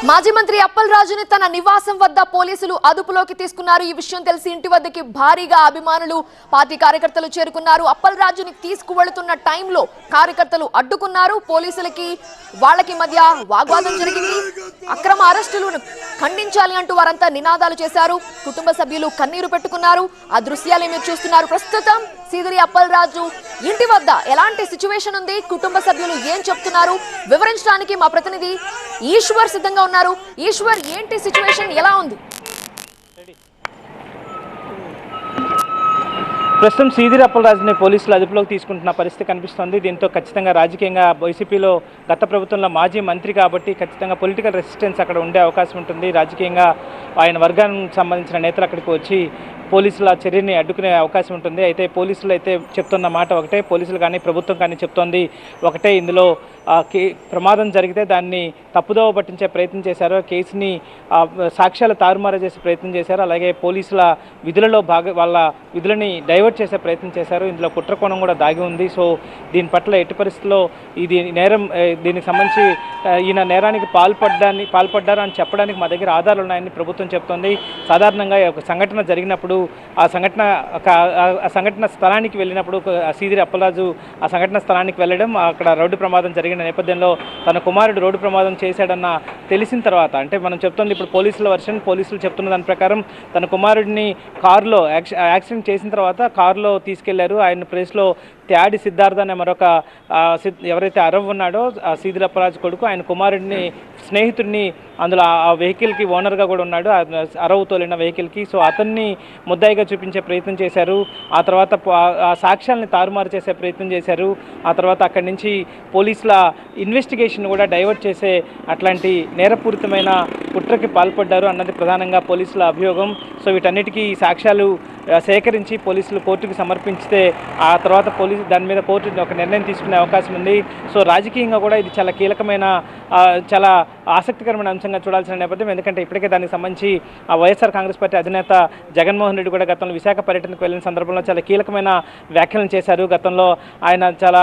మాజీ మంత్రి అప్పల్ రాజుని తన నివాసం వద్ద పోలీసులు అదుపులోకి తీసుకున్నారు. ఈ విషయం తెలిసి ఇంటి వద్దకి భారీగా అభిమానులు పార్టీ కార్యకర్తలు చేరుకున్నారు. అప్పల్ రాజుని తీసుకువెళుతున్న టైంలో కార్యకర్తలు అడ్డుకున్నారు. పోలీసులకి వాళ్ళకి మధ్య వాగ్వాదం జరిగింది. అక్రమ అరెస్టులను ఖండించాలి అంటూ వారంతా నినాదాలు చేశారు. కుటుంబ సభ్యులు కన్నీరు పెట్టుకున్నారు. ఆ దృశ్యాలే మీరు చూస్తున్నారు. ప్రస్తుతం సీదిరి అప్పల్ రాజు ఇంటి వద్ద ఎలాంటి సిచ్యువేషన్ ఉంది, కుటుంబ సభ్యులు ఏం చెప్తున్నారు వివరించడానికి మా ప్రతినిధి ఈశ్వర్ సిద్ధంగా ఉన్నారు. ఈశ్వర్, ఏంటి సిచ్యువేషన్, ఎలా ఉంది? ప్రస్తుతం సీదిరి అప్పల్ రాజుని పోలీసులు అదుపులోకి తీసుకుంటున్న పరిస్థితి కనిపిస్తోంది. దీంతో ఖచ్చితంగా రాజకీయంగా వైసీపీలో గత ప్రభుత్వంలో మాజీ మంత్రి కాబట్టి ఖచ్చితంగా పొలిటికల్ రెసిస్టెన్స్ అక్కడ ఉండే అవకాశం ఉంటుంది. రాజకీయంగా ఆయన వర్గానికి సంబంధించిన నేతలు అక్కడికి వచ్చి పోలీసుల చర్యని అడ్డుకునే అవకాశం ఉంటుంది. అయితే పోలీసులు అయితే చెప్తున్న మాట ఒకటే, పోలీసులు కానీ ప్రభుత్వం కానీ చెప్తోంది ఒకటే, ఇందులో ప్రమాదం జరిగితే దాన్ని తప్పుదోవ పట్టించే ప్రయత్నం చేశారు, కేసుని సాక్ష్యాలు తారుమారు చేసే ప్రయత్నం చేశారు, అలాగే పోలీసుల విధులలో వాళ్ళ విధులని డైవర్ట్ చేసే ప్రయత్నం చేశారు. ఇందులో కుట్రకోణం కూడా దాగి ఉంది. సో దీని పట్ల ఎట్టి పరిస్థితుల్లో ఇది నేరం, దీనికి సంబంధించి ఈయన నేరానికి పాల్పడ్డారు అని చెప్పడానికి మా దగ్గర ఆధారాలు ఉన్నాయని ప్రభుత్వం చెప్తోంది. సాధారణంగా ఒక సంఘటన జరిగినప్పుడు ఆ సంఘటన స్థలానికి వెళ్ళినప్పుడు సీదిరి అప్పలరాజు ఆ సంఘటన స్థలానికి వెళ్ళడం, అక్కడ రోడ్డు ప్రమాదం జరిగిన నేపథ్యంలో తన కుమారుడు రోడ్డు ప్రమాదం చేశాడన్న తెలిసిన తర్వాత, అంటే మనం చెప్తుంది ఇప్పుడు పోలీసుల వర్షన్, పోలీసులు చెప్తున్న దాని ప్రకారం తన కుమారుడిని కారులో యాక్సిడెంట్ చేసిన తర్వాత కారులో తీసుకెళ్లారు. ఆయన ప్లేస్లో త్యాడి సిద్ధార్థ అనే మరొక ఎవరైతే అరవ్ ఉన్నాడో సీదిరి అప్పలరాజు కొడుకు, ఆయన కుమారుడిని స్నేహితుడిని అందులో ఆ వెహికల్కి ఓనర్గా కూడా ఉన్నాడు, అరవ్ తోలిన వెహికల్కి. సో అతన్ని ముద్దాయిగా చూపించే ప్రయత్నం చేశారు. ఆ తర్వాత ఆ సాక్ష్యాలని తారుమారు చేసే ప్రయత్నం చేశారు. ఆ తర్వాత అక్కడి నుంచి పోలీసుల ఇన్వెస్టిగేషన్ కూడా డైవర్ట్ చేసే అట్లాంటి నేరపూరితమైన కుట్రకి పాల్పడ్డారు అన్నది ప్రధానంగా పోలీసుల అభియోగం. సో వీటన్నిటికీ సాక్ష్యాలు సేకరించి పోలీసులు కోర్టుకు సమర్పించితే ఆ తర్వాత దాని మీద కోర్టు ఒక నిర్ణయం తీసుకునే అవకాశం ఉంది. సో రాజకీయంగా కూడా ఇది చాలా కీలకమైన, చాలా ఆసక్తికరమైన అంశంగా చూడాల్సిన నేపథ్యం. ఎందుకంటే ఇప్పటికే దానికి సంబంధించి వైఎస్ఆర్ కాంగ్రెస్ పార్టీ అధినేత జగన్మోహన్ రెడ్డి కూడా గతంలో విశాఖ పర్యటనకు వెళ్ళిన సందర్భంలో చాలా కీలకమైన వ్యాఖ్యలను చేశారు. గతంలో ఆయన చాలా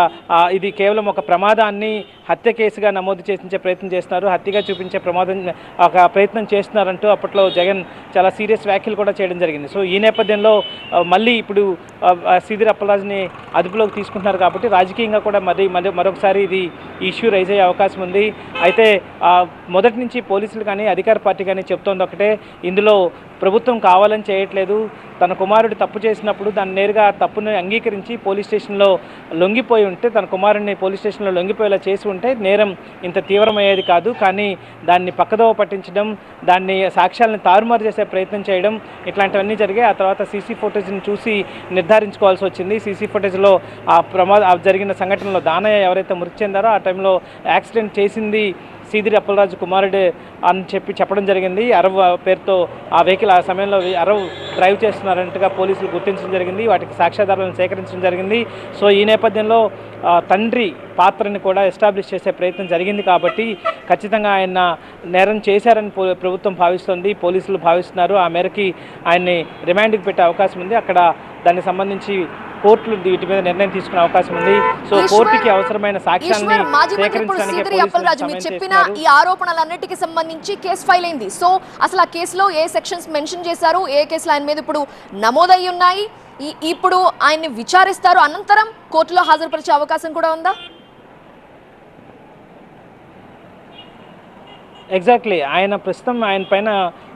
ఇది కేవలం ఒక ప్రమాదాన్ని హత్య కేసుగా నమోదు చేయించే ప్రయత్నం చేస్తున్నారు, హత్యగా చూపించే ఒక ప్రయత్నం చేస్తున్నారంటూ అప్పట్లో జగన్ చాలా సీరియస్ వ్యాఖ్యలు కూడా చేయడం జరిగింది. సో ఈ నేపథ్యంలో మళ్ళీ ఇప్పుడు సీదిరి అప్పలరాజుని అదుపులోకి తీసుకుంటున్నారు కాబట్టి రాజకీయంగా కూడా మరొకసారి ఇది ఇష్యూ రైజ్ అయ్యే అవకాశం ఉంది. అయితే మొదటి నుంచి పోలీసులు కానీ అధికార పార్టీ కానీ చెప్తోంది ఒకటే, ఇందులో ప్రభుత్వం కావాలని చేయట్లేదు, తన కుమారుడు తప్పు చేసినప్పుడు దాన్ని నేరుగా తప్పును అంగీకరించి పోలీస్ స్టేషన్లో లొంగిపోయి ఉంటే, తన కుమారుడిని పోలీస్ స్టేషన్లో లొంగిపోయేలా చేసి ఉంటే నేరం ఇంత తీవ్రమయ్యేది కాదు. కానీ దాన్ని పక్కదోవ పట్టించడం, దాన్ని సాక్ష్యాలను తారుమారు చేసే ప్రయత్నం చేయడం, ఇట్లాంటివన్నీ జరిగాయి. ఆ తర్వాత సీసీ ఫుటేజ్ని చూసి నిర్ధారించుకోవాల్సి వచ్చింది. సీసీ ఫుటేజ్లో జరిగిన సంఘటనలో దానయ్య ఎవరైతే మృతి చెందారో ఆ టైంలో యాక్సిడెంట్ చేసింది సీదిరి అప్పలరాజు కుమారుడే అని చెప్పడం జరిగింది. అరవ్ పేరుతో ఆ వెహికల్ ఆ సమయంలో అరవ్ డ్రైవ్ చేస్తున్నారంటగా పోలీసులు గుర్తించడం జరిగింది. వాటికి సాక్ష్యాధారాలను సేకరించడం జరిగింది. సో ఈ నేపథ్యంలో తండ్రి పాత్రని కూడా ఎస్టాబ్లిష్ చేసే ప్రయత్నం జరిగింది కాబట్టి ఖచ్చితంగా ఆయన నేరం చేశారని ప్రభుత్వం భావిస్తోంది, పోలీసులు భావిస్తున్నారు. ఆ మేరకి ఆయన్ని రిమాండ్కి పెట్టే అవకాశం ఉంది. అక్కడ దానికి సంబంధించి కోర్టులు వీటి మీద నిర్ణయం తీసుకునే అవకాశం ఉంది. సో కోర్టుకి అవసరమైన సాక్ష్యాన్ని సేకరించడానికి చెప్పిన ఈ ఆరోపణలన్నిటికీ సంబంధించి కేసు ఫైల్ అయింది. సో అసలు ఆ కేసులో ఏ సెక్షన్స్ మెన్షన్ చేశారు, ఏ కేసులు ఆయన మీద ఇప్పుడు నమోదయ్యి ఉన్నాయి, ఇప్పుడు ఆయన్ని విచారిస్తారు, అనంతరం కోర్టులో హాజరుపరిచే అవకాశం కూడా ఉందా? ఎగ్జాక్ట్లీ, ఆయన ప్రస్తుతం ఆయన పైన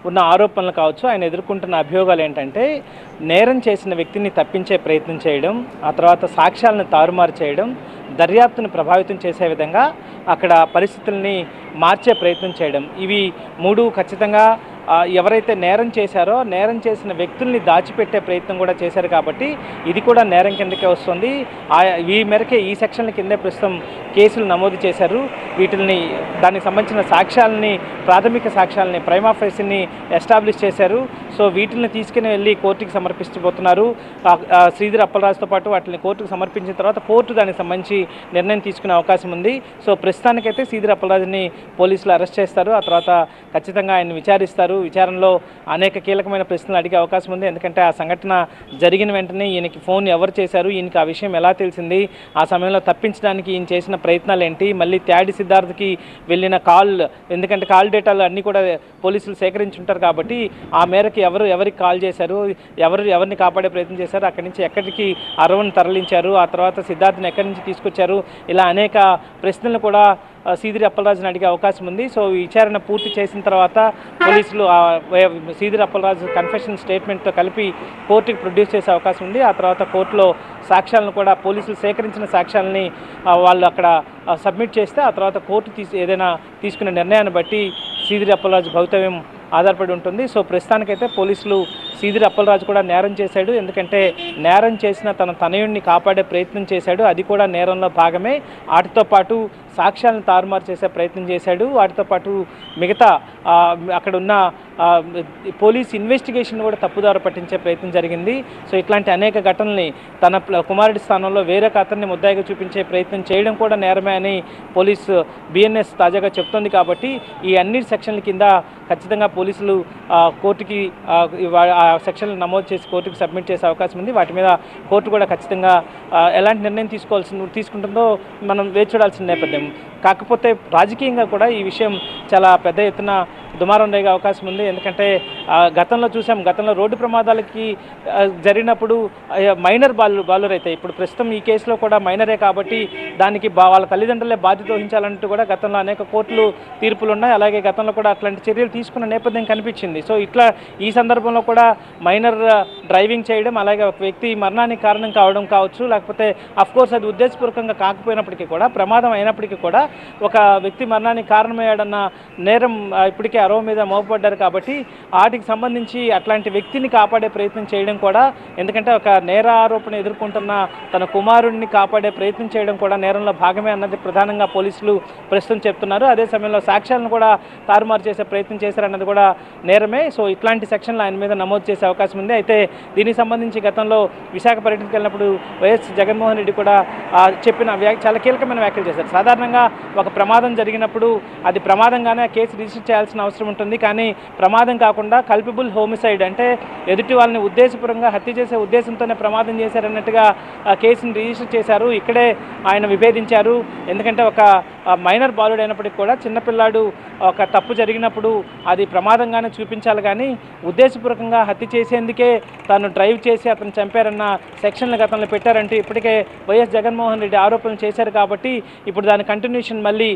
ఉన్న ఆరోపణలు కావచ్చు, ఆయన ఎదుర్కొంటున్న అభియోగాలు ఏంటంటే నేరం చేసిన వ్యక్తిని తప్పించే ప్రయత్నం చేయడం, ఆ తర్వాత సాక్ష్యాలను తారుమారు చేయడం, దర్యాప్తును ప్రభావితం చేసే విధంగా అక్కడ పరిస్థితుల్ని మార్చే ప్రయత్నం చేయడం. ఇవి మూడు ఖచ్చితంగా ఎవరైతే నేరం చేశారో నేరం చేసిన వ్యక్తుల్ని దాచిపెట్టే ప్రయత్నం కూడా చేశారు కాబట్టి ఇది కూడా నేరం కిందకే వస్తుంది. ఈ మేరకే ఈ సెక్షన్ల కిందే ప్రస్తుతం కేసులు నమోదు చేశారు. వీటిని దానికి సంబంధించిన సాక్ష్యాలని, ప్రాథమిక సాక్ష్యాలని, ప్రైమా ఫేసిని ఎస్టాబ్లిష్ చేశారు. సో వీటిని తీసుకుని వెళ్ళి కోర్టుకి సమర్పించబోతున్నారు. శ్రీధర్ అప్పలరాజుతో పాటు వాటిని కోర్టుకు సమర్పించిన తర్వాత కోర్టు దానికి సంబంధించి నిర్ణయం తీసుకునే అవకాశం ఉంది. సో ప్రస్తుతానికైతే శ్రీధర్ అప్పలరాజుని పోలీసులు అరెస్ట్ చేస్తారు. ఆ తర్వాత ఖచ్చితంగా ఆయన విచారిస్తారు. విచారణలో అనేక కీలకమైన ప్రశ్నలు అడిగే అవకాశం ఉంది. ఎందుకంటే ఆ సంఘటన జరిగిన వెంటనే ఈయనకి ఫోన్ ఎవరు చేశారు, ఈయనకి ఆ విషయం ఎలా తెలిసింది, ఆ సమయంలో తప్పించడానికి ఈయన చేసిన ప్రయత్నాలు ఏంటి, మళ్ళీ త్యాడి సిద్ధార్థకి వెళ్ళిన కాల్, ఎందుకంటే కాల్ డేటాలు అన్నీ కూడా పోలీసులు సేకరించుంటారు కాబట్టి ఆ మేరకు ఎవరికి కాల్ చేశారు, ఎవరిని కాపాడే ప్రయత్నం చేశారు, అక్కడి నుంచి ఎక్కడికి అరవను తరలించారు, ఆ తర్వాత సిద్ధార్థని ఎక్కడి నుంచి తీసుకొచ్చారు, ఇలా అనేక ప్రశ్నలు కూడా శ్రీధర్ అప్పలరాజుని అడిగే అవకాశం ఉంది. సో ఈ విచారణ పూర్తి చేసిన తర్వాత పోలీసులు శ్రీధర్ అప్పలరాజు కన్ఫెషన్ స్టేట్మెంట్తో కలిపి కోర్టుకి ప్రొడ్యూస్ చేసే అవకాశం ఉంది. ఆ తర్వాత కోర్టులో సాక్ష్యాలను కూడా పోలీసులు సేకరించిన సాక్ష్యాలని వాళ్ళు అక్కడ సబ్మిట్ చేస్తే ఆ తర్వాత కోర్టు ఏదైనా తీసుకునే నిర్ణయాన్ని బట్టి శ్రీధర్ అప్పలరాజు భవితవ్యం ఆధారపడి ఉంటుంది. సో ప్రస్తుతానికైతే పోలీసులు శ్రీధర్ అప్పలరాజు కూడా నేరం చేశాడు, ఎందుకంటే నేరం చేసిన తన తనయుడిని కాపాడే ప్రయత్నం చేశాడు, అది కూడా నేరంలో భాగమే. వాటితో పాటు సాక్ష్యాలను తారుమారు చేసే ప్రయత్నం చేశాడు. వాటితో పాటు మిగతా అక్కడ ఉన్న పోలీస్ ఇన్వెస్టిగేషన్ కూడా తప్పుదారి పట్టించే ప్రయత్నం జరిగింది. సో ఇట్లాంటి అనేక ఘటనల్ని తన కుమారుడి స్థానంలో వేరొక అతన్ని ముద్దాయిగా చూపించే ప్రయత్నం చేయడం కూడా నేరమే అని పోలీసు బిఎన్ఎస్ తాజాగా చెప్తోంది. కాబట్టి ఈ అన్ని సెక్షన్ల కింద ఖచ్చితంగా పోలీసులు కోర్టుకి ఆ సెక్షన్లు నమోదు చేసి కోర్టుకి సబ్మిట్ చేసే అవకాశం ఉంది. వాటి మీద కోర్టు కూడా ఖచ్చితంగా ఎలాంటి నిర్ణయం తీసుకుంటుందో మనం వేచి చూడాల్సిన నేపథ్యం. కాకపోతే రాజకీయంగా కూడా ఈ విషయం చాలా పెద్ద ఎత్తున దుమారం రేగే అవకాశం ఉంది. ఎందుకంటే గతంలో రోడ్డు ప్రమాదాలకి జరిగినప్పుడు మైనర్ బాలురు అయితే ఇప్పుడు ప్రస్తుతం ఈ కేసులో కూడా మైనరే కాబట్టి దానికి వాళ్ళ తల్లిదండ్రులే బాధ్యత వహించాలంటూ కూడా గతంలో అనేక కోర్టులు తీర్పులు ఉన్నాయి. అలాగే గతంలో కూడా అట్లాంటి చర్యలు తీసుకున్న నేపథ్యం కనిపించింది. సో ఇట్లా ఈ సందర్భంలో కూడా మైనర్ డ్రైవింగ్ చేయడం, అలాగే ఒక వ్యక్తి మరణానికి కారణం కావడం కావచ్చు, లేకపోతే అఫ్కోర్స్ అది ఉద్దేశపూర్వకంగా కాకపోయినప్పటికీ కూడా ప్రమాదం అయినప్పటికీ కూడా ఒక వ్యక్తి మరణానికి కారణమయ్యాడన్న నేరం ఇప్పటికే అరవ మీద మోపబడ్డారు. కాబట్టి వాటికి సంబంధించి అట్లాంటి వ్యక్తిని కాపాడే ప్రయత్నం చేయడం కూడా, ఎందుకంటే ఒక నేర ఆరోపణ ఎదుర్కొంటున్న తన కుమారుడిని కాపాడే ప్రయత్నం చేయడం కూడా నేరంలో భాగమే అన్నది ప్రధానంగా పోలీసులు ప్రస్తుతం చెప్తున్నారు. అదే సమయంలో సాక్ష్యాలను కూడా తారుమారు చేసే ప్రయత్నం చేశారన్నది కూడా నేరమే. సో ఇట్లాంటి సెక్షన్లు ఆయన మీద నమోదు చేసే అవకాశం ఉంది. అయితే దీనికి సంబంధించి గతంలో విశాఖ పర్యటనకు వెళ్ళినప్పుడు వైఎస్ జగన్మోహన్ రెడ్డి కూడా చెప్పిన చాలా కీలకమైన వ్యాఖ్యలు చేశారు. సాధారణంగా ఒక ప్రమాదం జరిగినప్పుడు అది ప్రమాదంగానే కేసు రిజిస్టర్ చేయాల్సిన అవసరం ఉంటుంది. కానీ ప్రమాదం కాకుండా కల్పిబుల్ హోమిసైడ్ అంటే ఎదుటి వాళ్ళని ఉద్దేశపూర్వకంగా హత్య చేసే ఉద్దేశంతోనే ప్రమాదం చేశారన్నట్టుగా కేసును రిజిస్టర్ చేశారు. ఇక్కడే ఆయన విభేదించారు. ఎందుకంటే ఒక మైనర్ బాలుడు అయినప్పటికీ కూడా చిన్నపిల్లాడు ఒక తప్పు జరిగినప్పుడు అది ప్రమాదంగానే చూపించాలి, కానీ ఉద్దేశపూర్వకంగా హత్య చేసేందుకే తాను డ్రైవ్ చేసి అతను చంపారన్న సెక్షన్లు గతంలో పెట్టారంటే ఇప్పటికే వైఎస్ జగన్మోహన్ రెడ్డి ఆరోపణలు చేశారు. కాబట్టి ఇప్పుడు దాని కంటిన్యూషన్ మళ్ళీ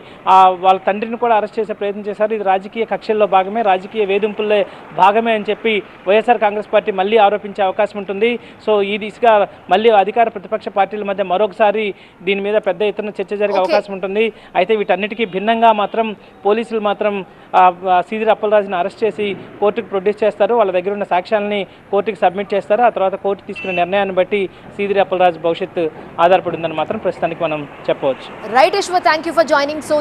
వాళ్ళ తండ్రిని కూడా అరెస్ట్ చేసే ప్రయత్నం చేశారు. ఇది రాజకీయ కక్షల్లో భాగమే, రాజకీయ వేధింపుల్లో భాగమే అని చెప్పి వైఎస్ఆర్ కాంగ్రెస్ పార్టీ మళ్ళీ ఆరోపించే అవకాశం ఉంటుంది. సో ఈ దిశగా మళ్ళీ అధికార ప్రతిపక్ష పార్టీల మధ్య మరొకసారి దీని మీద పెద్ద ఎత్తున చర్చ జరిగే అవకాశం ఉంటుంది. అయితే వీటన్నిటికీ భిన్నంగా మాత్రం పోలీసులు మాత్రం శ్రీధర్ అప్పలరాజుని అరెస్ట్ చేసి కోర్టుకు ప్రొడ్యూస్ చేస్తారు. వాళ్ళ దగ్గర ఉన్న సాక్ష్యాలని కోర్టుకి సబ్మిట్ చేస్తారు. ఆ తర్వాత కోర్టు తీసుకునే నిర్ణయాన్ని బట్టి శ్రీధర్ అప్పలరాజు భవిష్యత్తు ఆధారపడిందని మాత్రం ప్రస్తుతానికి మనం చెప్పవచ్చు. Right Ishwar, thank you for joining. So